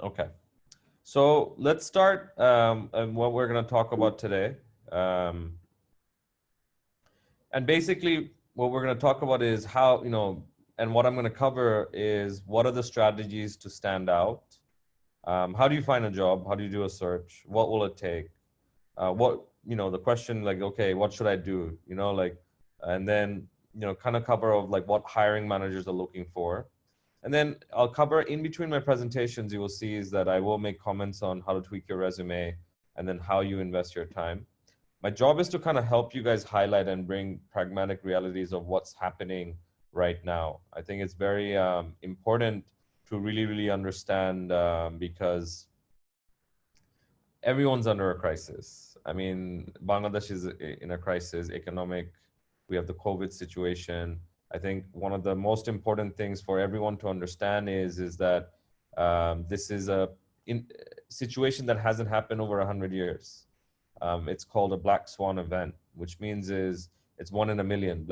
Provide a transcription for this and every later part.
Okay. So let's start and what we're going to talk about today. Um, and basically, what we're going to talk about is how, and what I'm going to cover is what are the strategies to stand out? How do you find a job? How do you do a search? What will it take? The question like, okay, what should I do? And then, kind of cover of like what hiring managers are looking for. And then I'll cover in between my presentations, you will see is that I will make comments on how to tweak your resume and then how you invest your time. My job is to kind of help you guys highlight and bring pragmatic realities of what's happening right now. I think it's very important to really, really understand because everyone's under a crisis. I mean, Bangladesh is in a crisis, economic. We have the COVID situation. I think one of the most important things for everyone to understand is that this is a situation that hasn't happened over 100 years. It's called a black swan event, which means is it's one in a million.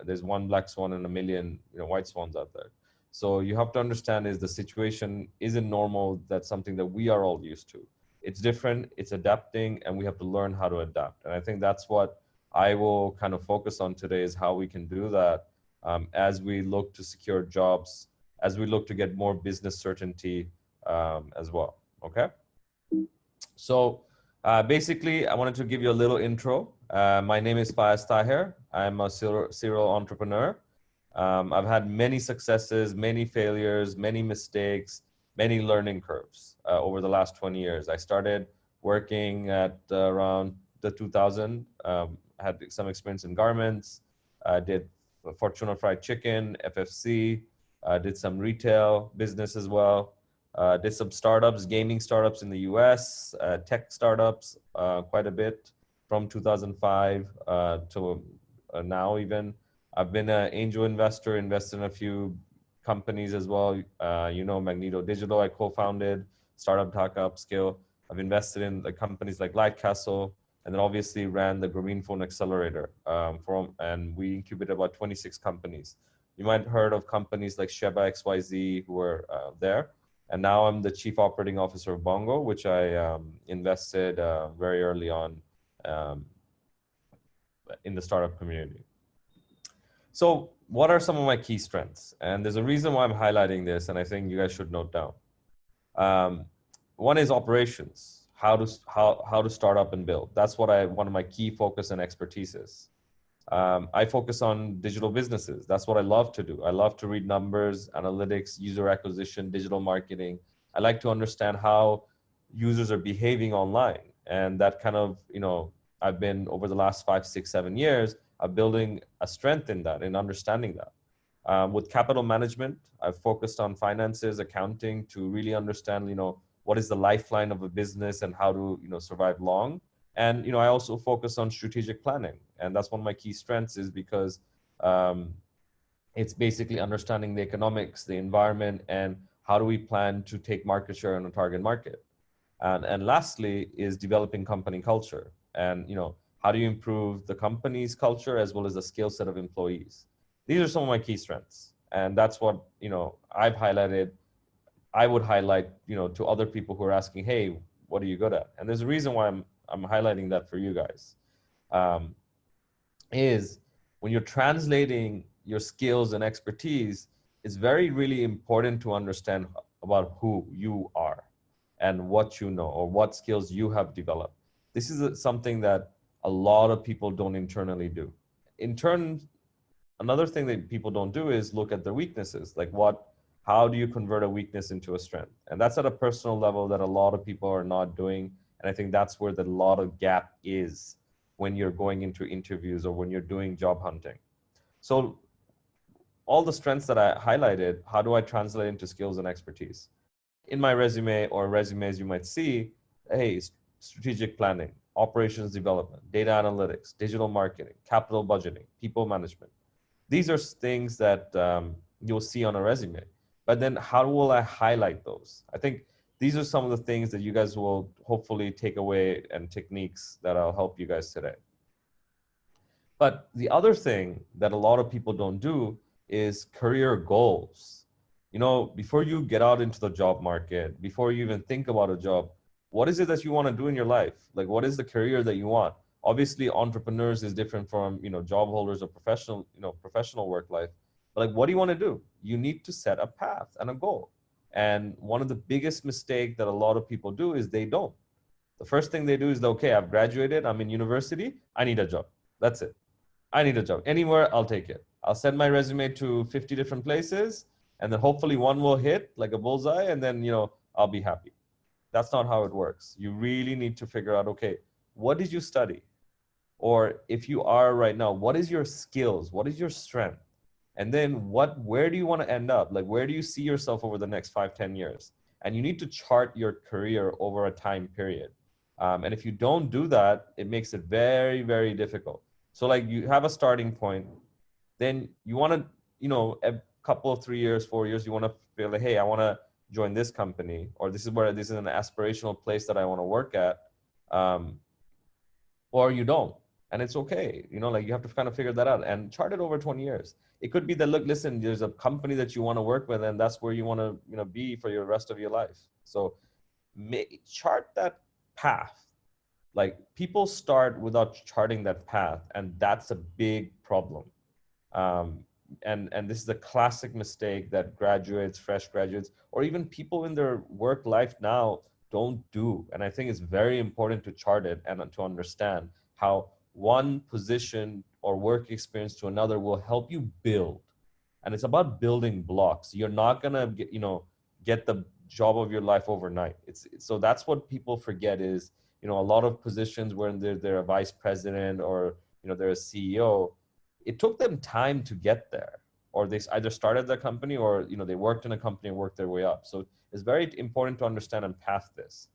There's one black swan in a million, white swans out there. So you have to understand is the situation isn't normal. That's something that we are all used to. It's different, it's adapting, and we have to learn how to adapt. And I think that's what I will kind of focus on today is how we can do that as we look to secure jobs, as we look to get more business certainty as well. Okay. So basically, I wanted to give you a little intro. My name is Fayaz Tahir. I'm a serial entrepreneur. I've had many successes, many failures, many mistakes, many learning curves over the last 20 years. I started working at around the 2000, had some experience in garments, did Fortuna Fried Chicken, FFC, did some retail business as well. Did some startups, gaming startups in the US, tech startups quite a bit from 2005 to now even. I've been an angel investor, invested in a few companies as well. Magneto Digital, I co-founded, Startup Dhaka Upskill. I've invested in the companies like Light Castle, and then obviously ran the Green Phone Accelerator and we incubated about 26 companies. You might have heard of companies like Sheba XYZ who were there. And now I'm the chief operating officer of Bongo, which I invested very early on um, in the startup community. So what are some of my key strengths? And there's a reason why I'm highlighting this, and I think you guys should note down. Um, one is operations, how to start up and build. That's what one of my key focus and expertise is. I focus on digital businesses. That's what I love to do. I love to read numbers, analytics, user acquisition, digital marketing. I like to understand how users are behaving online. And that kind of, I've been over the last 5, 6, 7 years, I'm building a strength in that, in understanding that. With capital management, I've focused on finances, accounting to really understand, what is the lifeline of a business and how to, survive long. And I also focus on strategic planning, and that's one of my key strengths is because um, it's basically understanding the economics, the environment, and how do we plan to take market share in a target market. And lastly is developing company culture, and how do you improve the company's culture as well as the skill set of employees. These are some of my key strengths, and that's what I've highlighted. I would highlight to other people who are asking, hey, what are you good at? And there's a reason why I'm highlighting that for you guys. Um, is when you're translating your skills and expertise, it's very really important to understand about who you are and what you know or what skills you have developed. This is something that a lot of people don't internally do. In turn, another thing that people don't do is look at their weaknesses, like how do you convert a weakness into a strength? And that's at a personal level that a lot of people are not doing. And I think that's where the lot of gap is when you're going into interviews or when you're doing job hunting. So all the strengths that I highlighted, how do I translate into skills and expertise? In my resume or resumes, you might see, hey, strategic planning, operations development, data analytics, digital marketing, capital budgeting, people management. These are things that you'll see on a resume. But then how will I highlight those? I think these are some of the things that you guys will hopefully take away and techniques that I'll help you guys today. But the other thing that a lot of people don't do is career goals. before you get out into the job market, before you even think about a job, what is it that you want to do in your life? Like, what is the career that you want? Obviously, entrepreneurs is different from, job holders or professional work life. But like, what do you want to do? You need to set a path and a goal. And one of the biggest mistake that a lot of people do is they don't. The first thing they do is, okay, I've graduated, I'm in university, I need a job. That's it. I need a job. Anywhere, I'll take it. I'll send my resume to 50 different places, and then hopefully one will hit like a bullseye, and then, I'll be happy. That's not how it works. You really need to figure out, okay, what did you study? Or if you are right now, what is your skills? What is your strength? And then where do you want to end up? Like, where do you see yourself over the next 5, 10 years? And you need to chart your career over a time period. And if you don't do that, it makes it very, very difficult. So like, you have a starting point, then you want to, a couple of 3 years, 4 years, you want to feel like, hey, I want to join this company, or this is an aspirational place that I want to work at. Or you don't, and it's okay. Like, you have to kind of figure that out and chart it over 20 years. It could be that, look, listen, there's a company that you want to work with, and that's where you want to, be for your rest of your life. So chart that path. Like, people start without charting that path, and that's a big problem. And this is a classic mistake that graduates, fresh graduates, or even people in their work life now don't do. And I think it's very important to chart it and to understand how one position or work experience to another will help you build. And it's about building blocks. You're not gonna get the job of your life overnight. So that's what people forget is, a lot of positions where they're a vice president, or they're a CEO, it took them time to get there, or they either started the company, or they worked in a company and worked their way up. So it's very important to understand and path this.